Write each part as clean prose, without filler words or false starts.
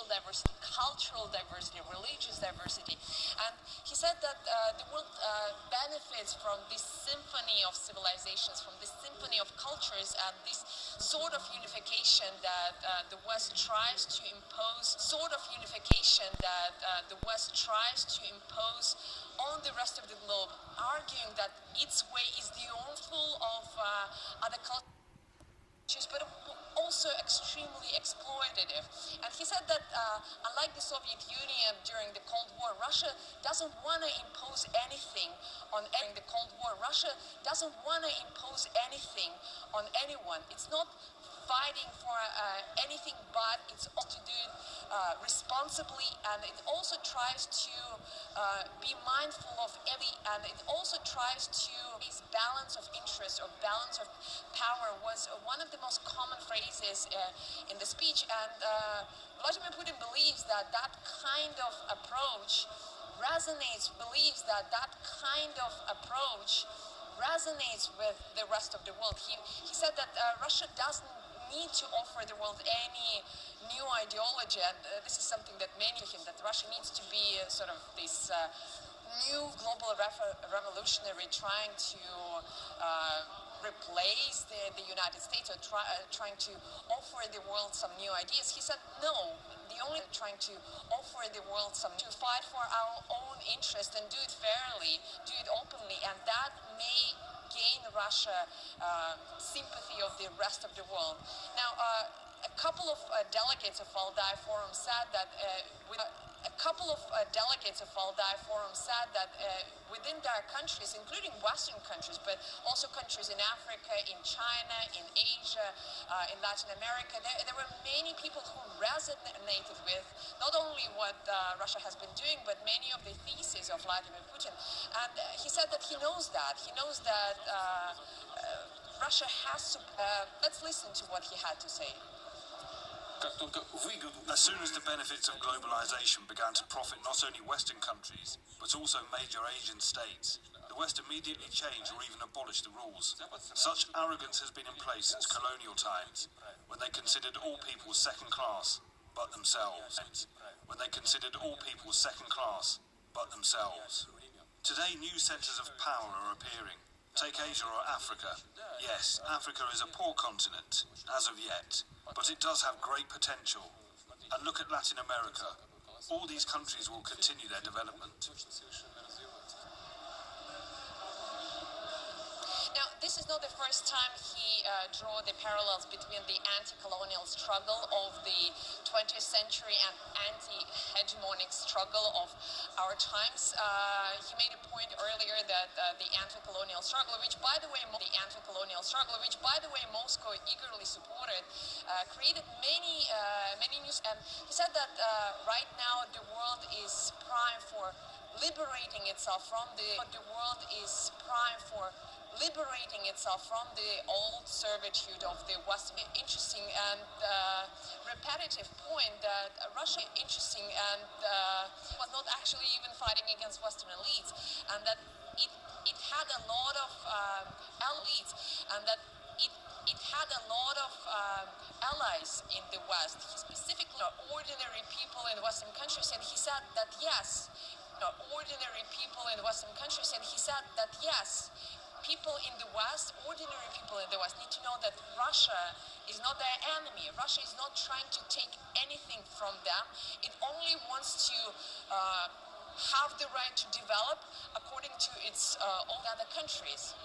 diversity, cultural diversity, religious diversity. And he said that the world benefits from this symphony of civilizations, from this symphony of cultures, and this sort of unification that the West tries to impose, on the rest of the globe, arguing that its way is the only full of other cultures, but also extremely exploitative. And he said that unlike the Soviet Union during the Cold War, Russia doesn't want to impose anything on anyone. It's not fighting for anything, but it's all to do it responsibly, and it also tries to be mindful of and it also tries to this balance of interest or balance of power was one of the most common phrases in the speech. And Vladimir Putin believes that kind of approach resonates with the rest of the world. He said that Russia doesn't need to offer the world any new ideology, and this is something that many of him, that Russia needs to be sort of this new global revolutionary trying to replace the United States, or trying to offer the world some new ideas. He said no, the only trying to offer the world to fight for our own interest and do it fairly, do it openly, and that may gain Russia sympathy of the rest of the world. Now, a couple of delegates of Valdai Forum said that within their countries, including Western countries, but also countries in Africa, in China, in Asia, in Latin America, there were many people who resonated with not only what Russia has been doing, but many of the theses of Vladimir Putin. And he said that he knows that Russia has to. Let's listen to what he had to say. As soon as the benefits of globalisation began to profit not only Western countries, but also major Asian states, the West immediately changed or even abolished the rules. Such arrogance has been in place since colonial times, when they considered all people second class, but themselves. Today, new centres of power are appearing. Take Asia or Africa. Yes, Africa is a poor continent, as of yet, but it does have great potential. And look at Latin America. All these countries will continue their development. Now, this is not the first time he drew the parallels between the anti-colonial struggle of the 20th century and anti-hegemonic struggle of our times. He made a point earlier that the anti-colonial struggle, which by the way Moscow eagerly supported, created many news. And he said that right now the world is primed for liberating itself from the old servitude of the West. Interesting and repetitive point that Russia was not actually even fighting against Western elites, and that it had a lot of allies in the West. He specifically ordinary people in Western countries, and he said that yes, ordinary people in the West need to know that Russia is not their enemy. Russia is not trying to take anything from them. It only wants to have the right to develop according to its own other countries.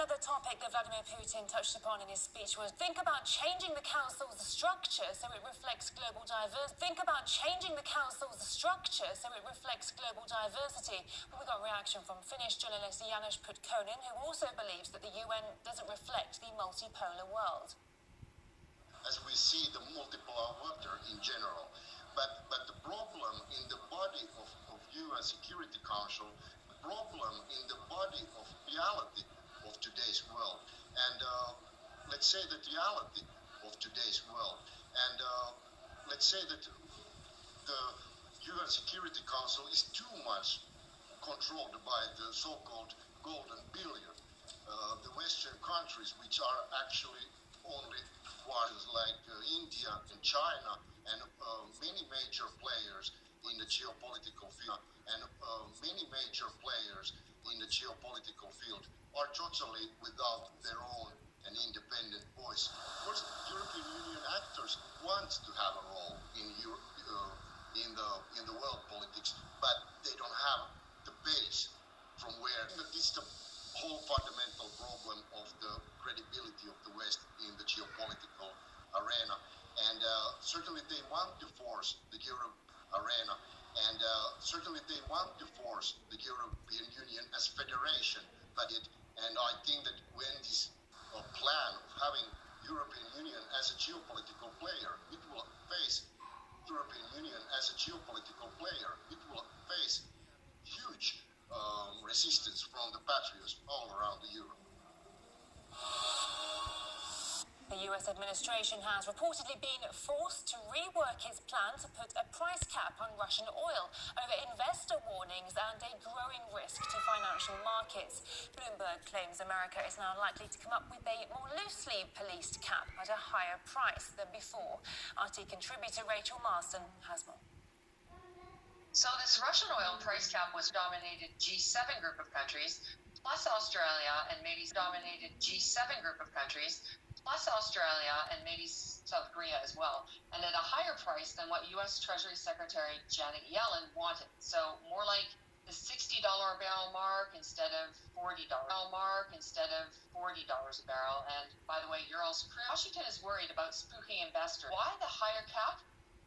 Another topic that Vladimir Putin touched upon in his speech was think about changing the council's structure so it reflects global diversity. We got a reaction from Finnish journalist Janusz Putkonen, who also believes that the UN doesn't reflect the multipolar world. As we see the multipolar order in general, but the problem in the body of UN Security Council, the problem in the body of reality of today's world, and let's say that reality of today's world, and let's say that the UN Security Council is too much controlled by the so-called golden billion. The Western countries, which are actually only ones like India and China and many major players in the geopolitical field are totally without their own and independent voice. Of course, European Union actors want to have a role in the world politics, but they don't have the base from where. This is the whole fundamental problem of the credibility of the West in the geopolitical arena, and certainly they want to force the European Union as federation, and I think that when this plan of having European Union as a geopolitical player, it will face huge resistance from the patriots all around Europe. The US administration has reportedly been forced to rework its plan to put a price cap on Russian oil over investor warnings and a growing risk to financial markets. Bloomberg claims America is now likely to come up with a more loosely policed cap at a higher price than before. RT contributor Rachel Marston has more. So this Russian oil price cap was dominated G7 group of countries, plus Australia and maybe South Korea as well, and at a higher price than what U.S. Treasury Secretary Janet Yellen wanted. So more like the $60 a barrel mark instead of $40 a barrel. And by the way, Urals crude. Washington is worried about spooking investors. Why the higher cap?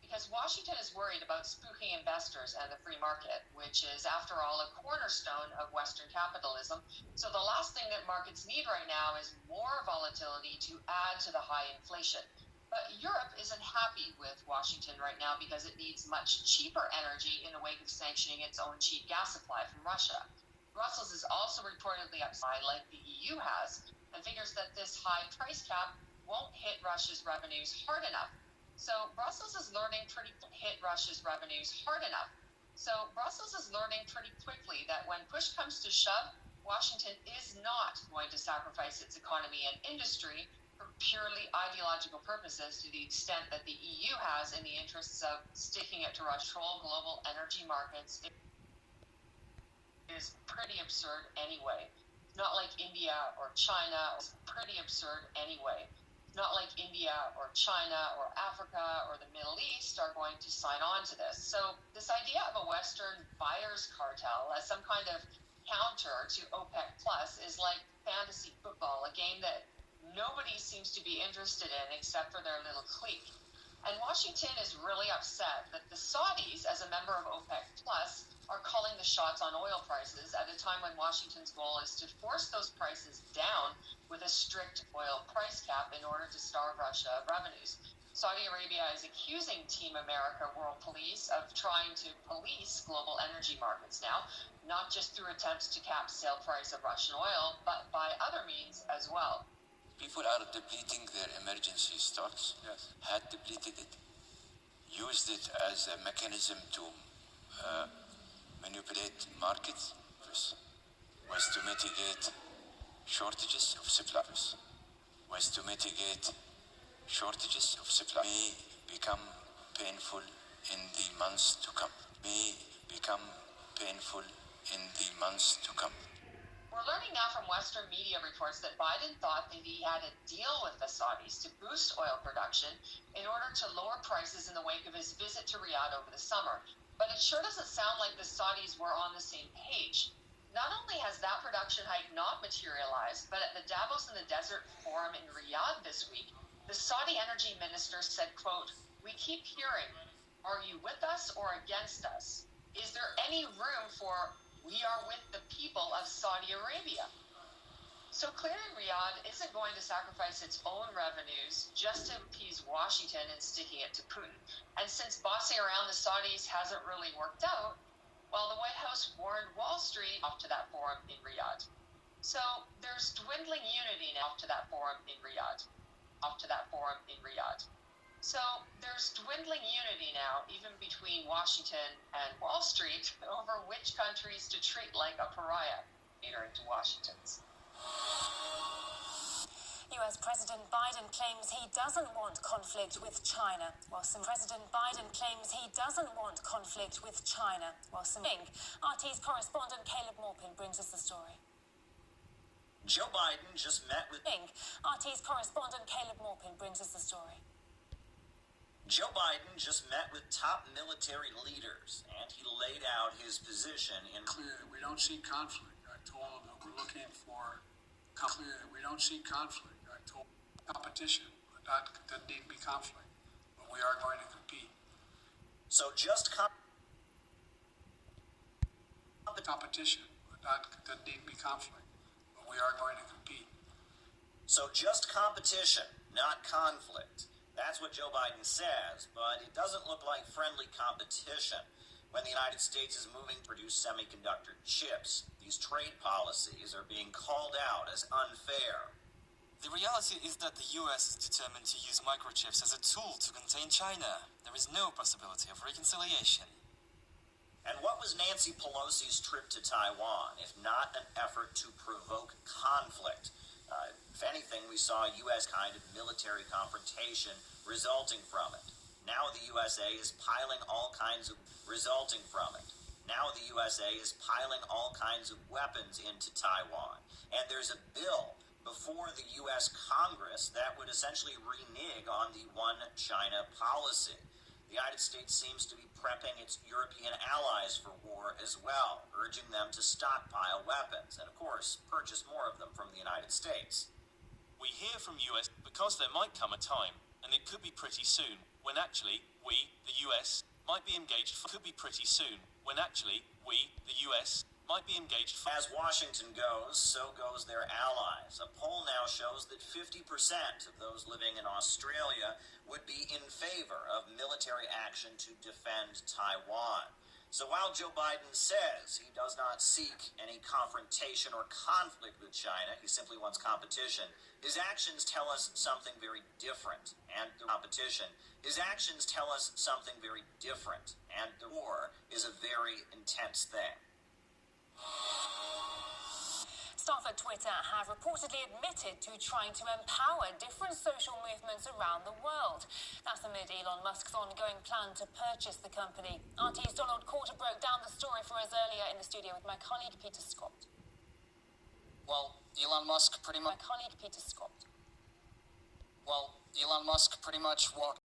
Because Washington is worried about spooking investors and the free market, which is, after all, a cornerstone of Western capitalism. So the last thing that markets need right now is more volatility to add to the high inflation. But Europe isn't happy with Washington right now because it needs much cheaper energy in the wake of sanctioning its own cheap gas supply from Russia. Brussels is also reportedly upside, like the EU has, and figures that this high price cap won't hit Russia's revenues hard enough. So Brussels is learning pretty quickly that when push comes to shove, Washington is not going to sacrifice its economy and industry for purely ideological purposes to the extent that the EU has in the interests of sticking it to Russia. Control global energy markets is pretty absurd anyway. Not like India or China. It's pretty absurd anyway. Not like India or China or Africa or the Middle East are going to sign on to this. So this idea of a Western buyers cartel as some kind of counter to OPEC Plus is like fantasy football, a game that nobody seems to be interested in except for their little clique. And Washington is really upset that the Saudis, as a member of OPEC Plus, are calling the shots on oil prices at a time when Washington's goal is to force those prices down with a strict oil price cap in order to starve Russia of revenues. Saudi Arabia is accusing Team America World Police of trying to police global energy markets now, not just through attempts to cap sale price of Russian oil, but by other means as well. People are depleting their emergency stocks, had depleted it, used it as a mechanism to manipulate markets, was to mitigate shortages of supplies, may become painful in the months to come. We're learning now from Western media reports that Biden thought that he had a deal with the Saudis to boost oil production in order to lower prices in the wake of his visit to Riyadh over the summer. But it sure doesn't sound like the Saudis were on the same page. Not only has that production hike not materialized, but at the Davos in the Desert Forum in Riyadh this week, the Saudi energy minister said, quote, "We keep hearing, are you with us or against us? Is there any room for we are with the people of Saudi Arabia?" So clearly Riyadh isn't going to sacrifice its own revenues just to appease Washington and sticking it to Putin. And since bossing around the Saudis hasn't really worked out, well, the White House warned Wall Street off to that forum in Riyadh. So there's dwindling unity now off to that forum in Riyadh. So there's dwindling unity now, even between Washington and Wall Street, over which countries to treat like a pariah, catering to Washington's. US President Biden claims he doesn't want conflict with China, while President Biden claims he doesn't want conflict with China, while RT's correspondent Caleb Morpin brings us the story. Joe Biden just met with RT's correspondent Caleb Morpin brings us the story. Joe Biden just met with top military leaders, and he laid out his position in clear that we don't see conflict. I told him that we're looking for clear that we don't see conflict. I told competition, but not that need be conflict. But we are going to compete. So just competition, but not that need be conflict. But we are going to compete. So just competition, not conflict. That's what Joe Biden says, but it doesn't look like friendly competition. When the United States is moving to produce semiconductor chips, these trade policies are being called out as unfair. The reality is that the US is determined to use microchips as a tool to contain China. There is no possibility of reconciliation. And what was Nancy Pelosi's trip to Taiwan, if not an effort to provoke conflict? If anything, we saw a U.S. kind of military confrontation resulting from it. Now the USA is piling all kinds of weapons into Taiwan. And there's a bill before the U.S. Congress that would essentially renege on the one China policy. The United States seems to be prepping its European allies for war as well, urging them to stockpile weapons and, of course, purchase more of them from the United States. We hear from US because there might come a time, and it could be pretty soon, when actually we, the US, might be engaged As Washington goes, so goes their allies. A poll now shows that 50% of those living in Australia would be in favor of military action to defend Taiwan. So while Joe Biden says he does not seek any confrontation or conflict with China, he simply wants competition, his actions tell us something very different. And the war is a very intense thing. Staff at Twitter have reportedly admitted to trying to empower different social movements around the world. That's amid Elon Musk's ongoing plan to purchase the company. RT's Donald Corder broke down the story for us earlier in the studio with my colleague Peter Scott. Well, Elon Musk pretty much walked